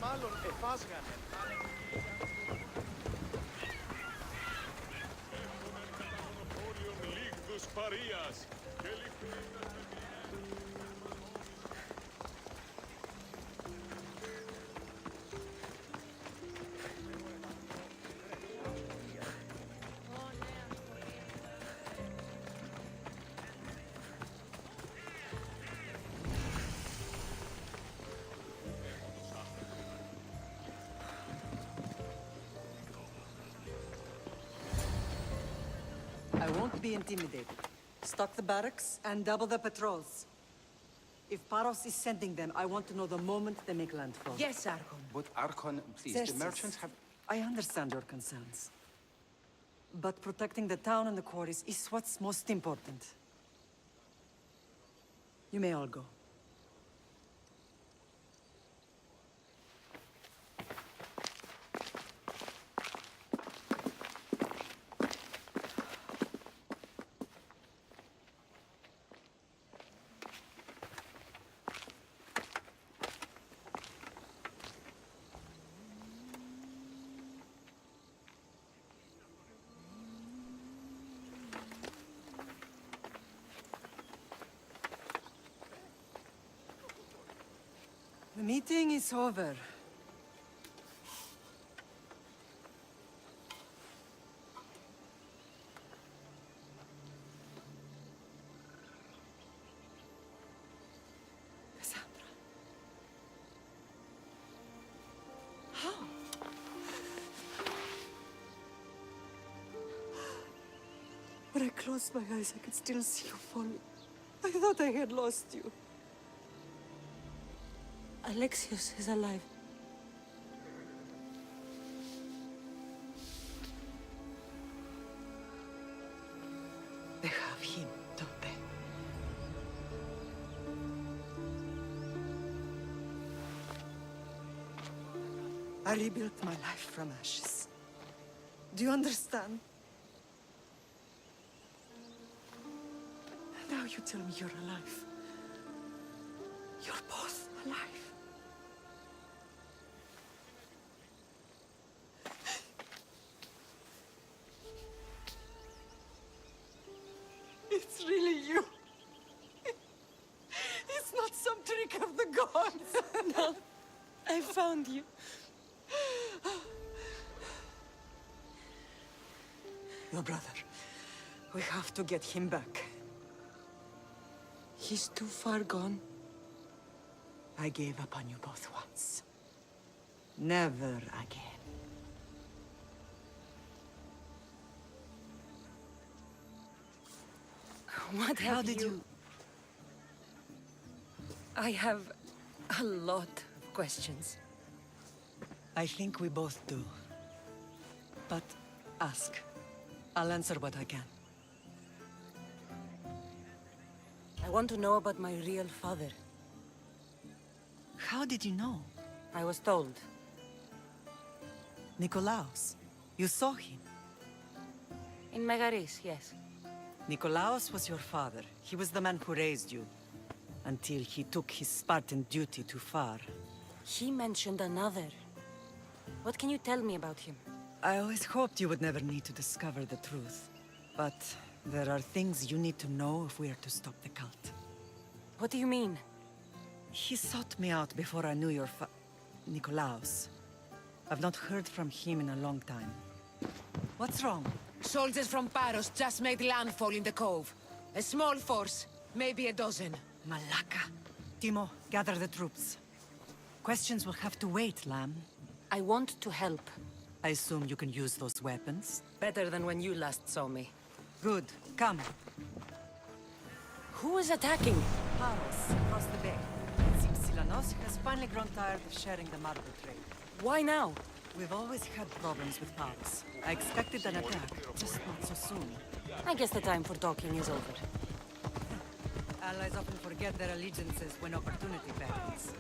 μάλλον εφάσγανε. Λίγδους παρείας και λιχνίτας. I won't be intimidated. Stock the barracks and double the patrols. If Paros is sending them, I want to know the moment they make landfall. Yes, Archon. But Archon, please, Xerxes, the merchants have... I understand your concerns. But protecting the town and the quarries is what's most important. You may all go. The meeting is over. Cassandra. How? When I closed my eyes, I could still see you falling. I thought I had lost you. Alexios is alive. They have him, don't they? I rebuilt my life from ashes. Do you understand? Now you tell me you're alive. You're both alive. It's really you. It's not some trick of the gods. No, I found you. Your brother. We have to get him back. He's too far gone. I gave up on you both once. Never again. What How have did you... I have a lot of questions. I think we both do. But ask. I'll answer what I can. I want to know about my real father. How did you know? I was told. Nikolaos. You saw him. In Megaris, yes. Nikolaos was your father. He was the man who raised you. Until he took his Spartan duty too far. He mentioned another. What can you tell me about him? I always hoped you would never need to discover the truth. But there are things you need to know if we are to stop the cult. What do you mean? He sought me out before I knew your Nikolaos. I've not heard from him in a long time. What's wrong? Soldiers from Paros just made landfall in the cove. A small force, maybe a dozen. Malaka. Timo, gather the troops. Questions will have to wait, Lamb. I want to help. I assume you can use those weapons? Better than when you last saw me. Good. Come. Who is attacking? Paros, across the bay. It seems Silanos has finally grown tired of sharing the marble trade. Why now? We've always had problems with Paros. I expected an attack, just not so soon. I guess the time for talking is over. Allies often forget their allegiances when opportunity beckons.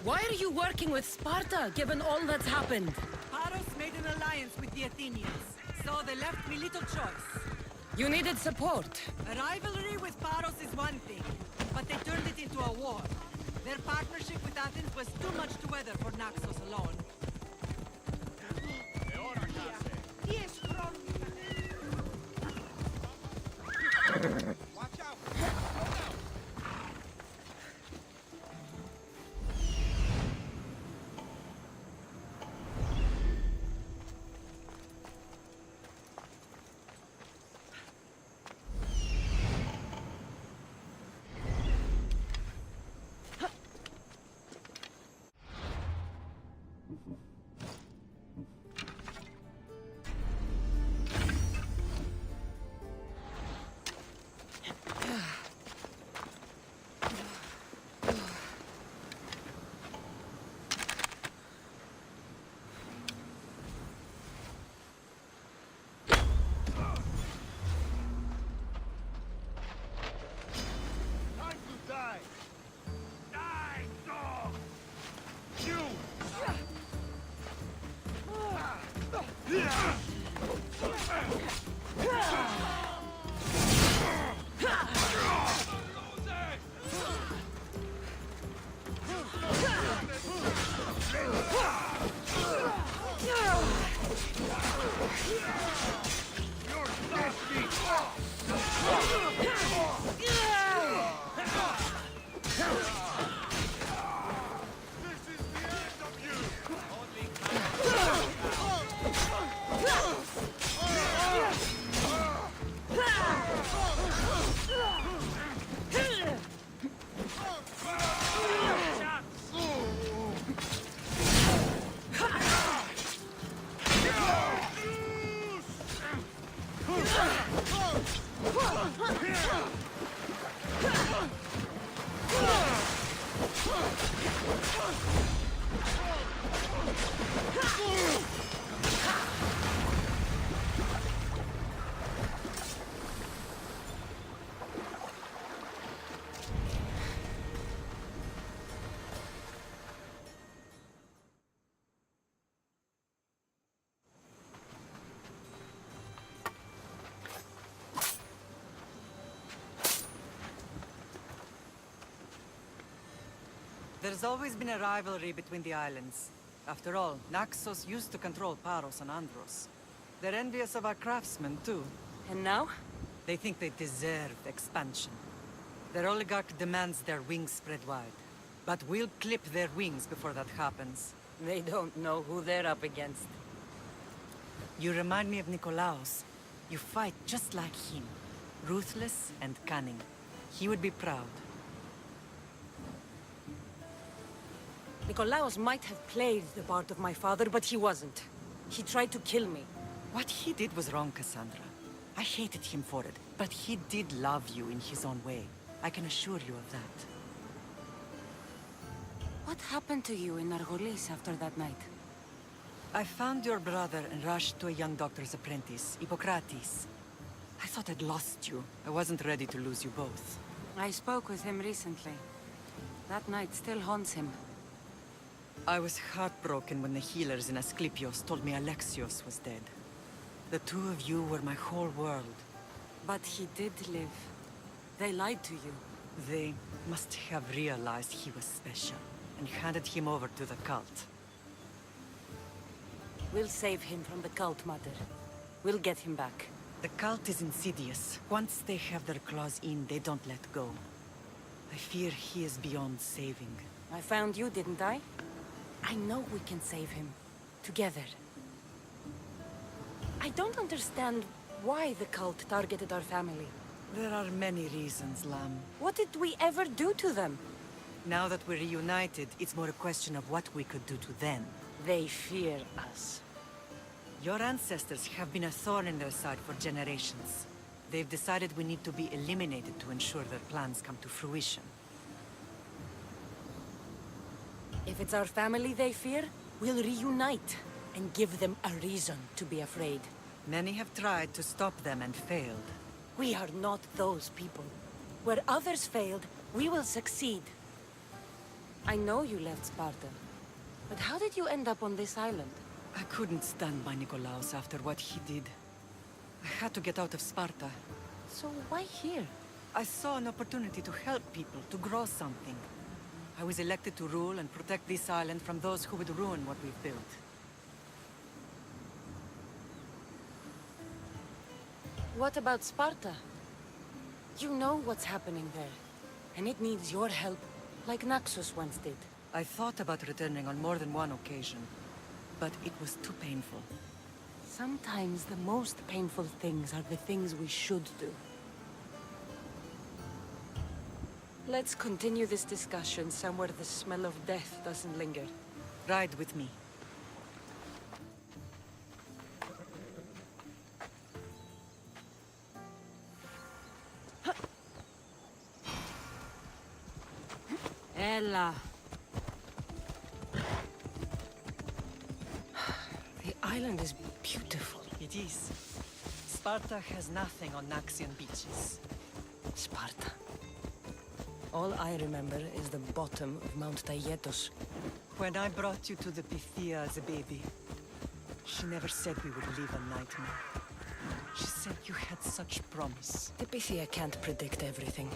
Why are you working with Sparta, given all that's happened? Paros made an alliance with the Athenians, so they left me little choice. You needed support. A rivalry with Paros is one thing, but they turned it into a war. Their partnership with Athens was too much to weather for Naxos alone. Watch out! There's always been a rivalry between the islands. After all, Naxos used to control Paros and Andros. They're envious of our craftsmen, too. And now? They think they deserve expansion. Their oligarch demands their wings spread wide. But we'll clip their wings before that happens. They don't know who they're up against. You remind me of Nikolaos. You fight just like him. Ruthless and cunning. He would be proud. Nikolaos might have played the part of my father, but he wasn't. He tried to kill me. What he did was wrong, Cassandra. I hated him for it, but he did love you in his own way. I can assure you of that. What happened to you in Argolis after that night? I found your brother and rushed to a young doctor's apprentice, Hippocrates. I thought I'd lost you. I wasn't ready to lose you both. I spoke with him recently. That night still haunts him. I was heartbroken when the healers in Asclepios told me Alexios was dead. The two of you were my whole world. But he did live. They lied to you. They must have realized he was special and handed him over to the cult. We'll save him from the cult, Mother. We'll get him back. The cult is insidious. Once they have their claws in, they don't let go. I fear he is beyond saving. I found you, didn't I? I know we can save him. Together. I don't understand why the cult targeted our family. There are many reasons, Lam. What did we ever do to them? Now that we're reunited, it's more a question of what we could do to them. They fear us. Your ancestors have been a thorn in their side for generations. They've decided we need to be eliminated to ensure their plans come to fruition. If it's our family they fear, we'll reunite and give them a reason to be afraid. Many have tried to stop them and failed. We are not those people. Where others failed, we will succeed. I know you left Sparta. But how did you end up on this island? I couldn't stand by Nikolaos after what he did. I had to get out of Sparta. So why here? I saw an opportunity to help people, to grow something. I was elected to rule and protect this island from those who would ruin what we've built. What about Sparta? You know what's happening there. And it needs your help, like Naxos once did. I thought about returning on more than one occasion, but it was too painful. Sometimes the most painful things are the things we should do. Let's continue this discussion somewhere the smell of death doesn't linger. Ride with me. Ella. The island is beautiful. It is. Sparta has nothing on Naxian beaches. Sparta. All I remember is the bottom of Mount Taygetos. When I brought you to the Pythia as a baby, she never said we would live a nightmare. She said you had such promise. The Pythia can't predict everything.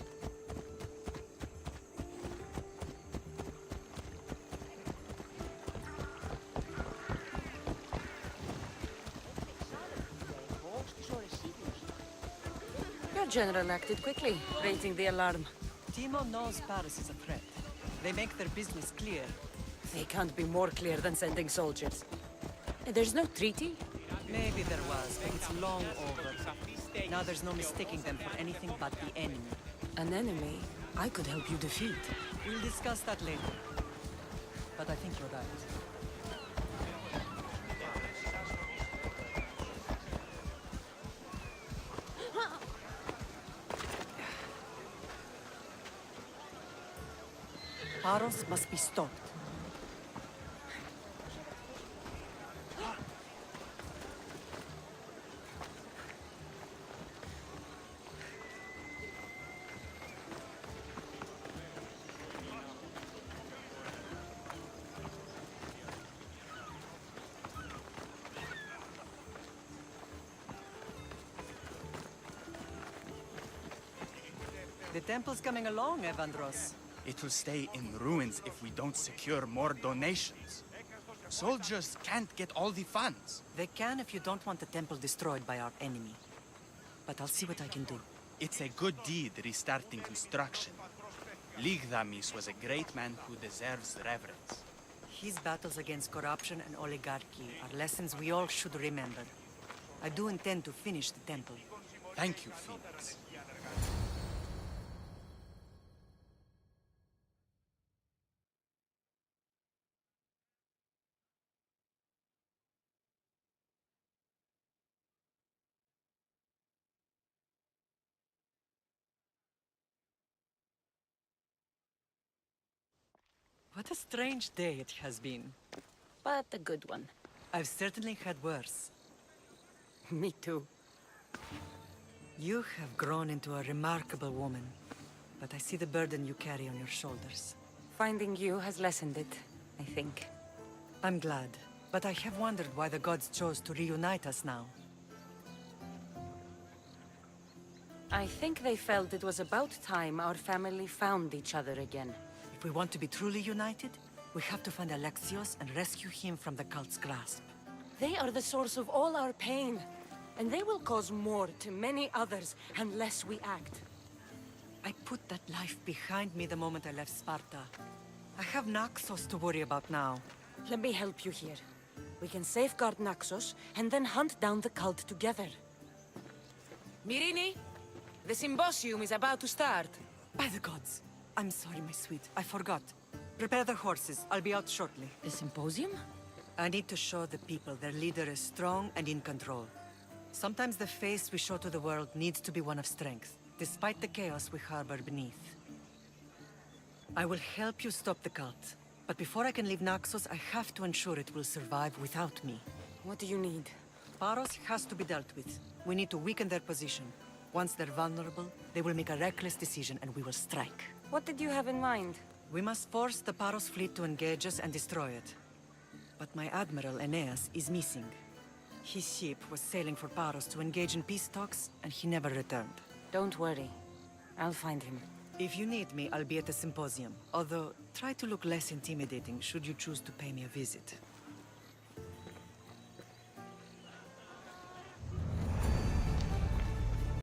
Your general acted quickly, raising the alarm. Timo knows Paris is a threat. They make their business clear. They can't be more clear than sending soldiers. There's no treaty? Maybe there was, but it's long over. Now there's no mistaking them for anything but the enemy. An enemy I could help you defeat. We'll discuss that later. But I think you're right. Paros must be stopped. The temple's coming along, Evandros. It will stay in ruins if we don't secure more donations. Soldiers can't get all the funds. They can if you don't want the temple destroyed by our enemy. But I'll see what I can do. It's a good deed restarting construction. Ligdamis was a great man who deserves reverence. His battles against corruption and oligarchy are lessons we all should remember. I do intend to finish the temple. Thank you, Phoenix. What a strange day it has been. But a good one. I've certainly had worse. Me too. You have grown into a remarkable woman, but I see the burden you carry on your shoulders. Finding you has lessened it, I think. I'm glad, but I have wondered why the gods chose to reunite us now. I think they felt it was about time our family found each other again. If we want to be truly united, we have to find Alexios and rescue him from the cult's grasp. They are the source of all our pain, and they will cause more to many others unless we act. I put that life behind me the moment I left Sparta. I have Naxos to worry about now. Let me help you here. We can safeguard Naxos, and then hunt down the cult together. Myrrine, the symposium is about to start. By the gods! I'm sorry, my sweet. I forgot. Prepare the horses. I'll be out shortly. The symposium? I need to show the people their leader is strong and in control. Sometimes the face we show to the world needs to be one of strength, despite the chaos we harbor beneath. I will help you stop the cult. But before I can leave Naxos, I have to ensure it will survive without me. What do you need? Paros has to be dealt with. We need to weaken their position. Once they're vulnerable, they will make a reckless decision and we will strike. What did you have in mind? We must force the Paros fleet to engage us and destroy it. But my admiral, Aeneas, is missing. His ship was sailing for Paros to engage in peace talks, and he never returned. Don't worry. I'll find him. If you need me, I'll be at the symposium. Although, try to look less intimidating should you choose to pay me a visit.